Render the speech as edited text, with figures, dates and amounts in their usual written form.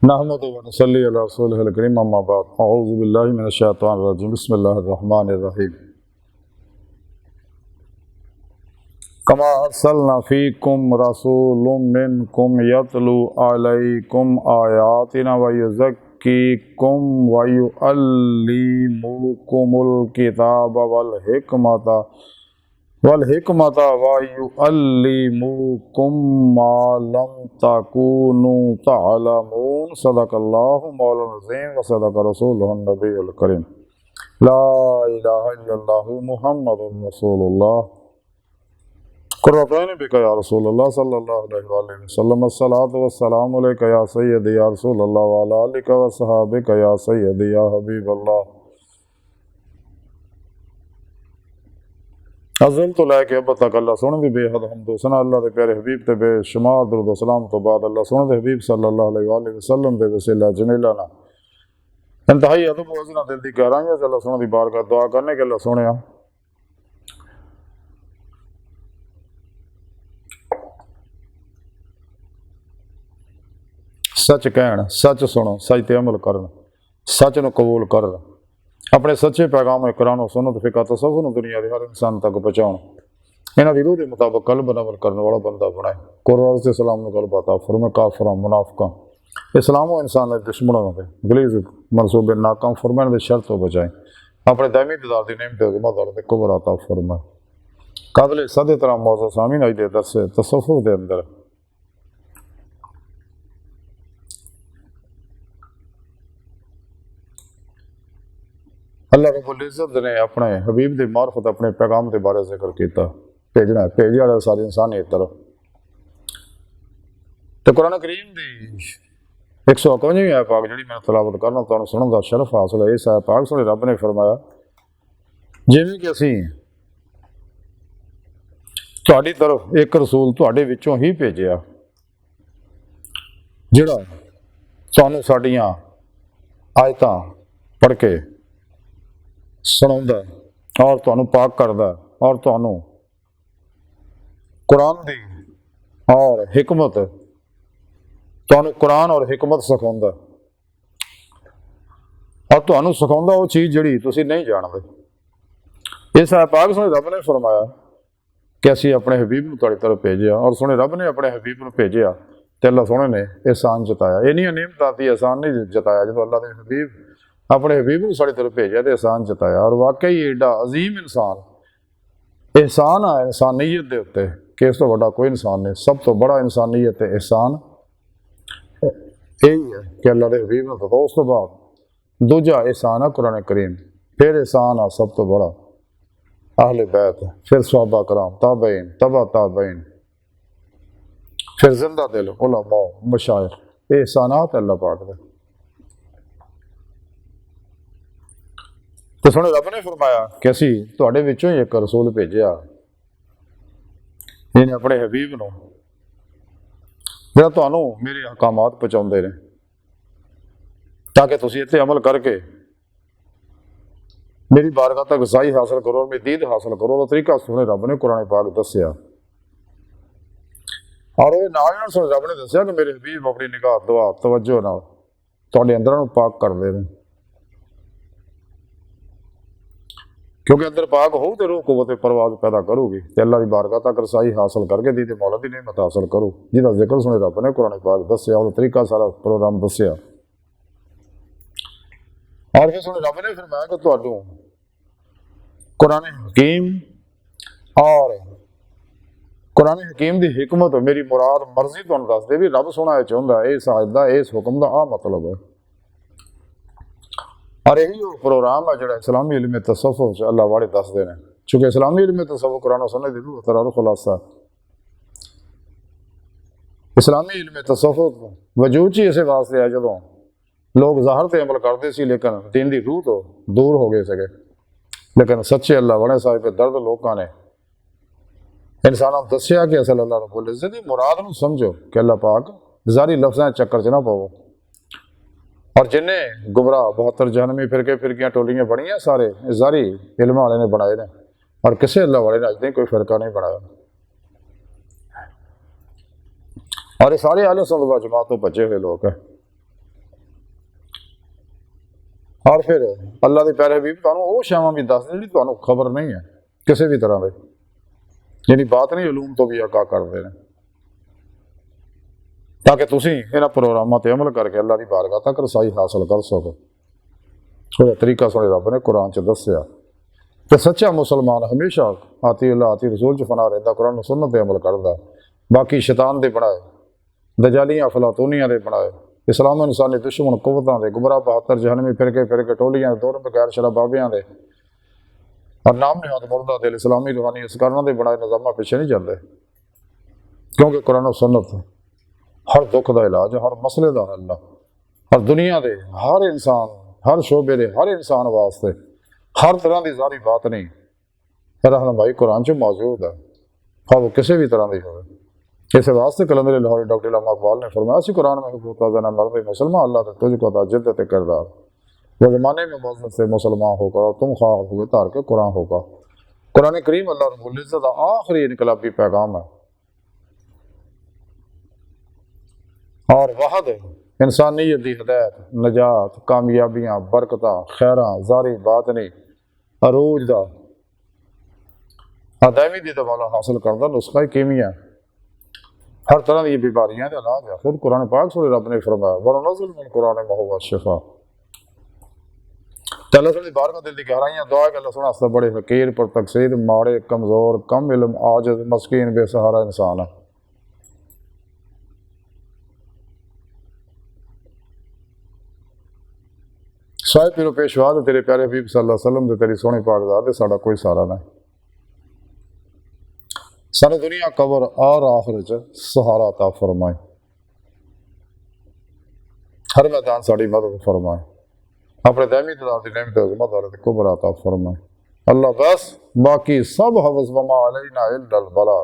नहमदुहु व नसल्ली अला रसूलिहिल करीम, अम्मा बाद। अऊज़ु बिल्लाहि मिनश शैतानिर रजीम, बिस्मिल्लाहिर रहमानिर रहीम। कमा अरसलना फ़ीकुम रसूलुम मिनकुम यतलू अलैकुम आयातिना व युज़क्कीकुम व युअल्लिमुकुमुल किताब वल हिकमता व युअल्लिमुकुम मा लम तकूनु तअलमून। सदक़ल्लाहु मौलाना अज़ीम व सदक़ रसूलुहुन नबियुल करीम। ला इलाहा इल्लल्लाहु मुहम्मदुर रसूलुल्लाह। कुर्रतैन बिका या रसूलल्लाह सल्लल्लाहु अलैहि वसल्लम। अस्सलातु वस्सलामु अलैका या सय्यदी या रसूलल्लाह व अला आलिका व सहाबिका या सय्यदी या हबीबल्लाह। अज़ल तो लैके अब तक अल्लाह सोने दी बेहद हमदो सना अल्लाह दे प्यारे हबीब ते बेशुमार दुरूद सलाम तो बाद अल्लाह सोने दे हबीब सल्लल्लाहु अलैहि वसल्लम दे वसीला जमीला ना इंतहाई अदब वज़ना दिल दी गहराइयां च अल्लाह सोने दी बारगाह दुआ करने के अल्लाह सोने सच कहण, सच सुनो, सच ते अमल करन, सच नूं कबूल करन, अपने सच्चे पैगाम कुरान सुन्नत फिका तसव्वुफ नूं दुनिया दे हर इंसान तक पहुँचाउण, इन्हां दी रूह दे मुताबिक कल्ब अमल करने वाला बंदा बनाए। कुरान से सलाम नूं गलबा अता फरमाए काफिरां मुनाफिकां इस्लाम और इंसान के दुश्मनों के गलीज मनसूबे नाकाम फरमाने की शर्त तो बचाए। अपने दायमी दीदार की नेमत मदद कुबर अता फरमाए। काबिल सदे तरह मौजूद सामीन अज दे दरस तसव्वुफ के अंदर अल्लाह रब्बुल इज़्ज़त ने अपने हबीब की मार्फत अपने पैगाम के बारे जिक्र किया। भेजना भेजे वाले सारी इंसानियत तरफ तो कुरान करीम की 151वीं आयत पाक जी मैं तलावत करना तुहानूं सुनने का शरफ हासिल है। इस आयत पाक सोने रब ने फरमाया जिवें कि असीं तुहाडी तरफ एक रसूल तुहाडे विचों ही भेजिया जिहड़ा तुहानूं साडीआं आयतां पढ़ के सुणाउंदा और तुहानूं पाक करदा और तुहानूं कुरान दी और हिकमत तुहानूं कुरान और हिकमत सिखाउंदा और तुहानूं सिखाउंदा वो चीज़ जिहड़ी तुसीं नहीं जानदे। इस आयत पाक सोने रब ने फरमाया कि असीं अपने हबीब नूं तुहाडी तरफ भेजिया और सोने रब ने अपने हबीब नूं भेजिया ते अल्लाह सोने ने एहसान जताया। इन्नियां नेमतां दी एहसान नहीं जताया जो अल्लाह दे हबीब अपने हबीब को साड़ी तरफ भेजा तो एहसान जताया। और वाकई एडा अजीम इंसान एहसान है इंसानियत के उत्ते कि इस तो बड़ा कोई इंसान नहीं। सब तो बड़ा इंसानियत एहसान यही है कि अल्लाह के हबीब ने तो उस तो बाद दूजा एहसान है कुरान करीम, फिर एहसान है सब तो बड़ा अहले बैत, फिर सहाबा कराम ताबईन तबा ताबईन, फिर जिंदा दिल उलमा मशाइख। एहसानात अल्लाह पाक दे। तो सुने रब ने फरमाया कि असीं तुहाडे विचों ही एक रसूल भेजिया जिन्हें अपने हबीब नूं जिहड़ा तुहानूं मेरे अहकामात पहुँचाउंदे ने ताकि तुसीं इत्ते अमल करके मेरी बारगाह तक रसाई हासिल करो और मेरी दीद हासिल करो। वो तरीका सुने रब ने कुरान पाक दस्सिया और वो नाल सुने रब ने दस्सिया कि मेरे हबीब अपनी निगाह दुआ तवज्जो नाल तुहाडे अंदरां नूं पाक करदे ने क्योंकि अंदर पाक हो तो रूह कुव्वत परवाज पैदा करूगी तो अल्लाह की बारगाह तक रसाई हासिल करके दी मौला की नेमत हासिल करो जिसका जिक्र सुने रब ने कुरान पाक दस्सिया और तरीका सारा प्रोग्राम दस्सिया। और फिर सुने रब ने फरमाया कि तुहानूं कुरान हकीम और कुरान हकीम की हिकमत मेरी मुराद मर्जी तुहानूं दस दे भी रब सोना ये चाहुंदा इस आयत दा इस हुक्म का आ मतलब है। और यही वो प्रोग्राम है जो इस्लामी इल्म तसव्वुफ अल्लाह वाले दसते हैं। चूँकि इस्लामी इल्म तसव्वुफ कुरान सुन्नत दी रूह तरार खुलासा इस्लामी इल्म तसव्वुफ वजूद ही इस वास्ते है जो लोग ज़ाहिर ते अमल करते सी लेकिन दीन की रूह तो दूर हो गए सके। लेकिन सच्चे अल्लाह वाले साहिब दर्द लोगों ने इंसानों को दसिया कि असल अल्लाह रब्बुल इज़्ज़त दी मुराद नूं समझो कि अल्लाह पाक ज़ारी लफ्ज़ां चक्कर च ना पवो। और जिन्हें गुमराह 72 जहनमी फिरके फिरकियां टोलियां बनिया सारे ज़ारी इल्म वाले ने बनाए ने और किसी अल्लाह वाले ने अज तक कोई फिरका नहीं बनाया। और ये सारे आले सुन्नत व जमात तो बचे हुए लोग हैं। और फिर अल्लाह के प्यारे हबीब तुहानू वो शावां भी दस जिहड़ी तुहानू खबर नहीं है किसी भी तरह की, जिहड़ी बात नहीं उलूम तो भी आगाह करते हैं, ताकि तुसीं इन्हां प्रोग्रामां ते अमल करके अल्लाह की बारगाह तक रसाई हासिल कर सको। उसका तरीका सोने रब ने कुरान च दस्या। तो सच्चा मुसलमान हमेशा आती अल्लाह आती रसूल च फना रहिंदा, कुरान सुन्नत ते अमल करदा। बाकी शैतान दे बनाए, दजालियां अफलातूनियां दे बनाए, इस्लाम इंसानी दुश्मन कुवतां दे, गुमराह बहत्तर जहनमी फिरके टोलियां दौर बगैर शराबाबियां दे और नाम निहाद मुर्दा दिल इस्लामी रूहानी इसकारां दे बनाए निज़ामां पिछे नहीं चलते, क्योंकि कुरान और सुन्नत हर दुख का इलाज, हर मसले का हल, हर दुनिया के हर इंसान, हर शोबे के हर इंसान वास्ते हर तरह की सारी बात नहीं रहनुमाई कुरान च मौजूद है, हाँ वो किसी भी तरह की हो। इस वास्ते कलंदर लाहौरी डॉक्टर इल्हाम इकबाल ने फरमाया सी कुरान में हुकूक़ मर्द मुसलमान अल्लाह ने तुझको अता जिद्दत किरदार, वो ज़माने में मौजूद से मुसलमान होकर और तुम ख्वाह हुए तार के कुरान होगा। कुरान करीम अल्लाह रब्बुल इज़्ज़त का आखिरी इनकलाबी पैगाम है और वहद इंसानियत की हिदायत, नजात, कामयाबियाँ, बरकतां, खैरां, जारी बात नहीं, अरूज का अदायमी दी दवाला हासिल करना नुस्खा कीमिया, हर तरह की बीमारियां का इलाज है। खुद कुरान पाक सूरह रब ने फरमाया वनुनज़्ज़िलु मिनल कुरानि मा हुवा शिफ़ा। अल्लाह सुनी बार में दिल की गहराइयां दुआ है कि अल्लाह सुना बड़े फकीर पर तकसीर, माड़े, कमज़ोर, कम इल्म, आजिज़, मस्कीन, बेसहारा इंसान है। साहिब पीरो पेशवा दे तेरे प्यारे हबीब सल्लल्लाहु अलैहि वसल्लम दे तेरी सोहनी पाकज़ात दे साडा कोई सहारा नहीं, सारे दुनिया कबर और आखिरत सहारा अता फरमाए, हर मैदान साड़ी मदद फरमाए, अपने दैमी तदार की नेमत अज़मत वाले कुबरा अता फरमाए। अल्लाह बस बाकी सब हवस वमा अलैना इल्लल बलाग।